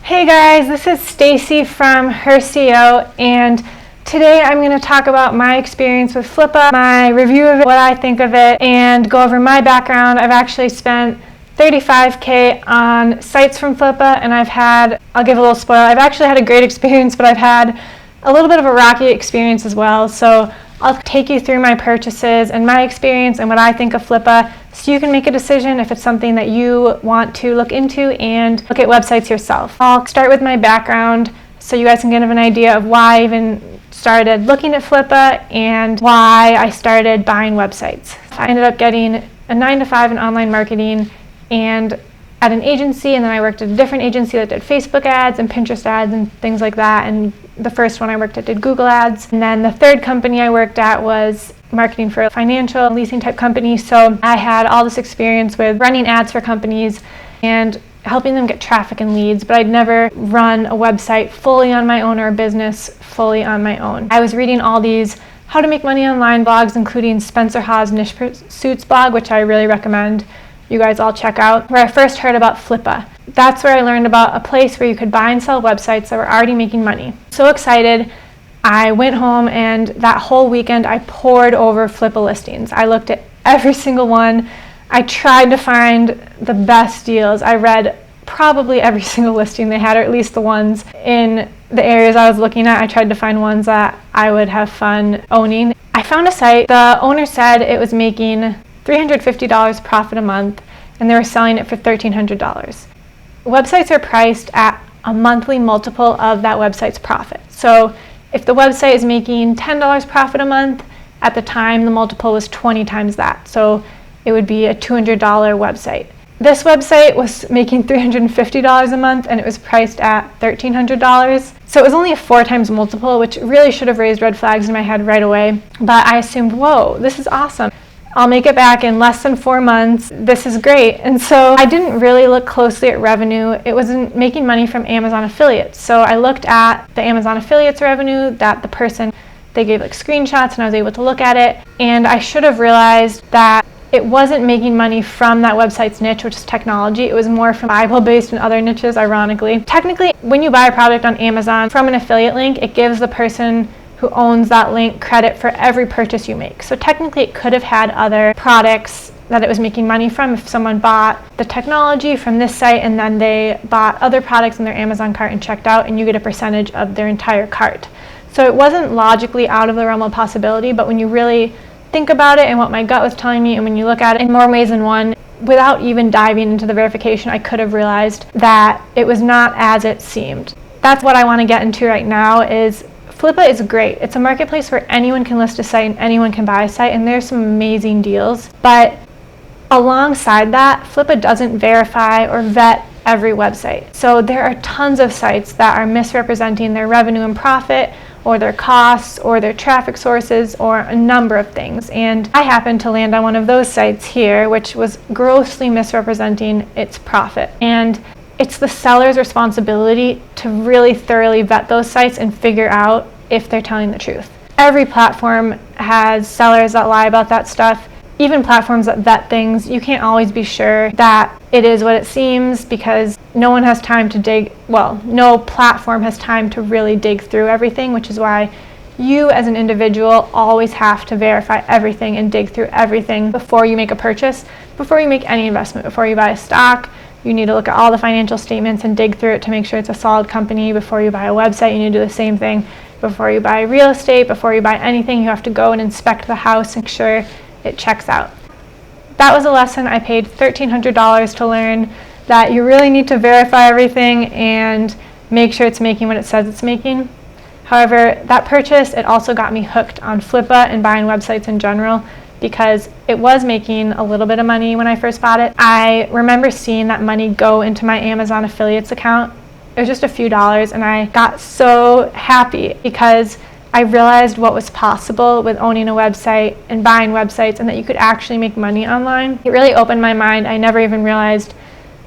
Hey guys, this is Stacy from HerCEO, and today I'm going to talk about my experience with Flippa, my review of it, what I think of it, and go over my background. I've actually spent $35K on sites from Flippa, and I'll give a little spoiler, I've actually had a great experience, but I've had a little bit of a rocky experience as well. So I'll take you through my purchases and my experience and what I think of Flippa, so you can make a decision if it's something that you want to look into and look at websites yourself. I'll start with my background so you guys can get an idea of why I even started looking at Flippa and why I started buying websites. I ended up getting a 9-to-5 in online marketing and at an agency, and then I worked at a different agency that did Facebook ads and Pinterest ads and things like that, and the first one I worked at did Google ads, and then the third company I worked at was marketing for a financial leasing type company. So I had all this experience with running ads for companies and helping them get traffic and leads, but I'd never run a website fully on my own or a business fully on my own. I was reading all these how to make money online blogs, including Spencer Hawes' Niche Pursuits blog, which I really recommend you guys all check out, where I first heard about Flippa. That's where I learned about a place where you could buy and sell websites that were already making money. So excited, I went home, and that whole weekend I poured over Flippa listings. I looked at every single one. I tried to find the best deals. I read probably every single listing they had, or at least the ones in the areas I was looking at. I tried to find ones that I would have fun owning. I found a site. The owner said it was making $350 profit a month, and they were selling it for $1,300. Websites are priced at a monthly multiple of that website's profit. So if the website is making $10 profit a month, at the time the multiple was 20 times that. So it would be a $200 website. This website was making $350 a month, and it was priced at $1,300. So it was only a 4 times multiple, which really should have raised red flags in my head right away. But I assumed, whoa, this is awesome. I'll make it back in less than 4 months. This is great. And so I didn't really look closely at revenue. It wasn't making money from Amazon affiliates. So I looked at the Amazon affiliates revenue that they gave like screenshots, and I was able to look at it. And I should have realized that it wasn't making money from that website's niche, which is technology. It was more from Bible-based and other niches, ironically. Technically, when you buy a product on Amazon from an affiliate link, it gives the person who owns that link credit for every purchase you make. So technically it could have had other products that it was making money from if someone bought the technology from this site and then they bought other products in their Amazon cart and checked out, and you get a percentage of their entire cart. So it wasn't logically out of the realm of possibility, but when you really think about it and what my gut was telling me, and when you look at it in more ways than one, without even diving into the verification, I could have realized that it was not as it seemed. That's what I want to get into right now. Is Flippa is great. It's a marketplace where anyone can list a site and anyone can buy a site, and there's some amazing deals. But alongside that, Flippa doesn't verify or vet every website. So there are tons of sites that are misrepresenting their revenue and profit, or their costs, or their traffic sources, or a number of things. And I happened to land on one of those sites here, which was grossly misrepresenting its profit. And it's the seller's responsibility to really thoroughly vet those sites and figure out if they're telling the truth. Every platform has sellers that lie about that stuff. Even platforms that vet things, you can't always be sure that it is what it seems, because no one has time to no platform has time to really dig through everything, which is why you as an individual always have to verify everything and dig through everything before you make a purchase, before you make any investment, before you buy a stock. You need to look at all the financial statements and dig through it to make sure it's a solid company. Before you buy a website, you need to do the same thing. Before you buy real estate, before you buy anything, you have to go and inspect the house and make sure it checks out. That was a lesson I paid $1,300 to learn, that you really need to verify everything and make sure it's making what it says it's making. However, that purchase, it also got me hooked on Flippa and buying websites in general, because it was making a little bit of money when I first bought it. I remember seeing that money go into my Amazon affiliates account. It was just a few dollars, and I got so happy because I realized what was possible with owning a website and buying websites, and that you could actually make money online. It really opened my mind. I never even realized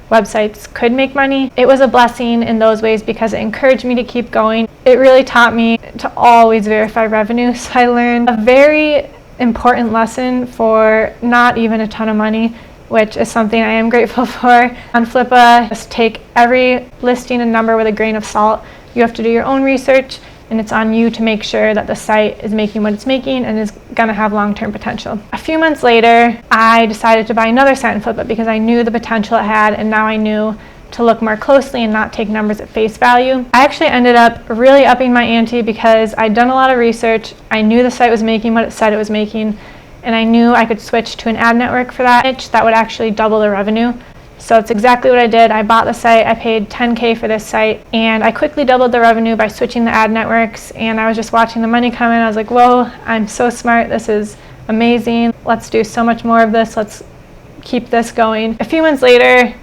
websites could make money. It was a blessing in those ways because it encouraged me to keep going. It really taught me to always verify revenue. So I learned a very important lesson for not even a ton of money, which is something I am grateful for. On Flippa, just take every listing and number with a grain of salt. You have to do your own research, and it's on you to make sure that the site is making what it's making and is going to have long-term potential. A few months later, I decided to buy another site on Flippa because I knew the potential it had, and now I knew to look more closely and not take numbers at face value. I actually ended up really upping my ante because I'd done a lot of research. I knew the site was making what it said it was making, and I knew I could switch to an ad network for that niche that would actually double the revenue. So it's exactly what I did. I bought the site, I paid $10K for this site, and I quickly doubled the revenue by switching the ad networks, and I was just watching the money come in. I was like, whoa, I'm so smart, this is amazing. Let's do so much more of this, let's keep this going. A few months later,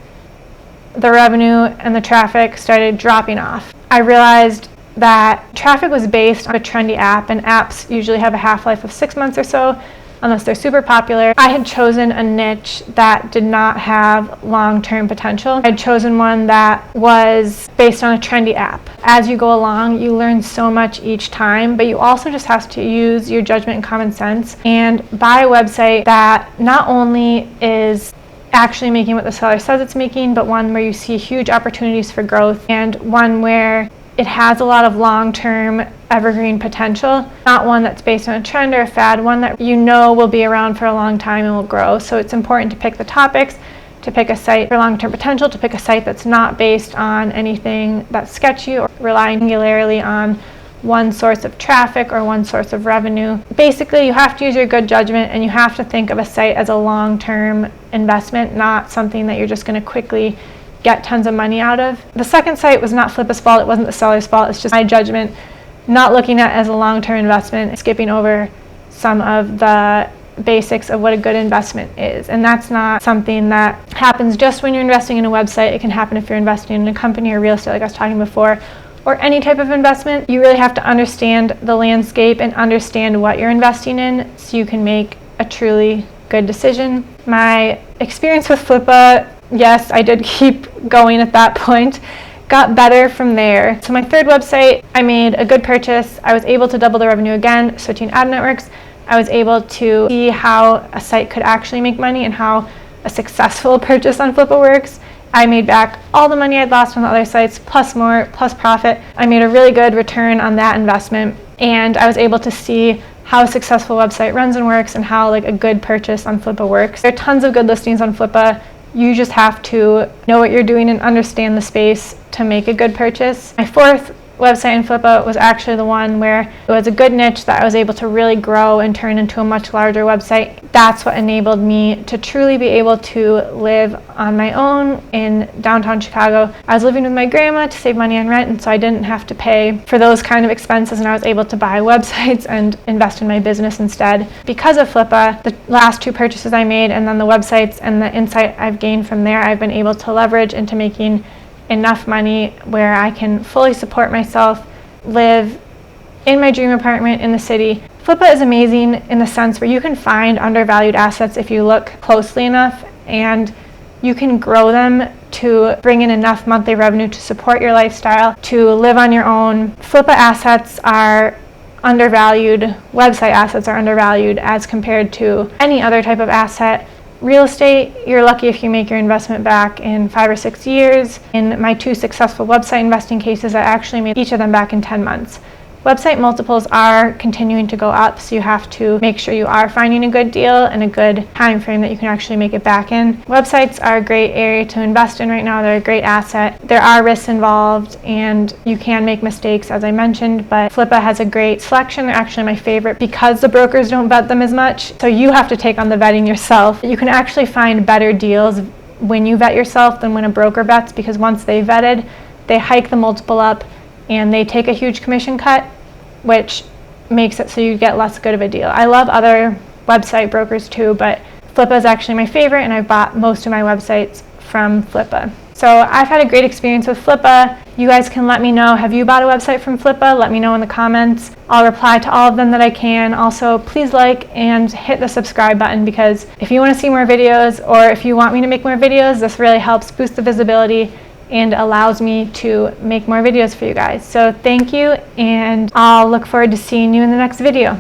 the revenue and the traffic started dropping off. I realized that traffic was based on a trendy app, and apps usually have a half-life of 6 months or so, unless they're super popular. I had chosen a niche that did not have long-term potential. I'd chosen one that was based on a trendy app. As you go along, you learn so much each time, but you also just have to use your judgment and common sense and buy a website that not only is actually making what the seller says it's making, but one where you see huge opportunities for growth, and one where it has a lot of long-term evergreen potential, not one that's based on a trend or a fad, one that you know will be around for a long time and will grow. So it's important to pick the topics, to pick a site for long-term potential, to pick a site that's not based on anything that's sketchy or relying singularly on one source of traffic or one source of revenue. Basically, you have to use your good judgment, and you have to think of a site as a long-term investment, not something that you're just going to quickly get tons of money out of. The second site was not Flippa's fault, it wasn't the seller's fault, it's just my judgment, not looking at it as a long-term investment, skipping over some of the basics of what a good investment is. And that's not something that happens just when you're investing in a website. It can happen if you're investing in a company or real estate, like I was talking before, or any type of investment. You really have to understand the landscape and understand what you're investing in so you can make a truly good decision. My experience with Flippa, yes, I did keep going at that point, got better from there. So my third website, I made a good purchase. I was able to double the revenue again, switching ad networks. I was able to see how a site could actually make money and how a successful purchase on Flippa works. I made back all the money I'd lost on the other sites, plus more, plus profit. I made a really good return on that investment, and I was able to see how a successful website runs and works and how like a good purchase on Flippa works. There are tons of good listings on Flippa. You just have to know what you're doing and understand the space to make a good purchase. My fourth website in Flippa was actually the one where it was a good niche that I was able to really grow and turn into a much larger website. That's what enabled me to truly be able to live on my own in downtown Chicago. I was living with my grandma to save money on rent, and so I didn't have to pay for those kind of expenses, and I was able to buy websites and invest in my business instead. Because of Flippa, the last two purchases I made and then the websites and the insight I've gained from there, I've been able to leverage into making enough money where I can fully support myself, live in my dream apartment in the city. Flippa is amazing in the sense where you can find undervalued assets if you look closely enough, and you can grow them to bring in enough monthly revenue to support your lifestyle, to live on your own. Flippa assets are undervalued, website assets are undervalued as compared to any other type of asset. Real estate, you're lucky if you make your investment back in 5 or 6 years. In my 2 successful website investing cases, I actually made each of them back in 10 months. Website multiples are continuing to go up, so you have to make sure you are finding a good deal and a good time frame that you can actually make it back in. Websites are a great area to invest in right now. They're a great asset. There are risks involved, and you can make mistakes, as I mentioned, but Flippa has a great selection. They're actually my favorite because the brokers don't vet them as much, so you have to take on the vetting yourself. You can actually find better deals when you vet yourself than when a broker vets, because once they vetted, they hike the multiple up and they take a huge commission cut, which makes it so you get less good of a deal. I love other website brokers too, but Flippa is actually my favorite, and I've bought most of my websites from Flippa. So I've had a great experience with Flippa. You guys can let me know, have you bought a website from Flippa? Let me know in the comments. I'll reply to all of them that I can. Also, please like and hit the subscribe button, because if you want to see more videos, or if you want me to make more videos, this really helps boost the visibility and allows me to make more videos for you guys. So thank you, and I'll look forward to seeing you in the next video.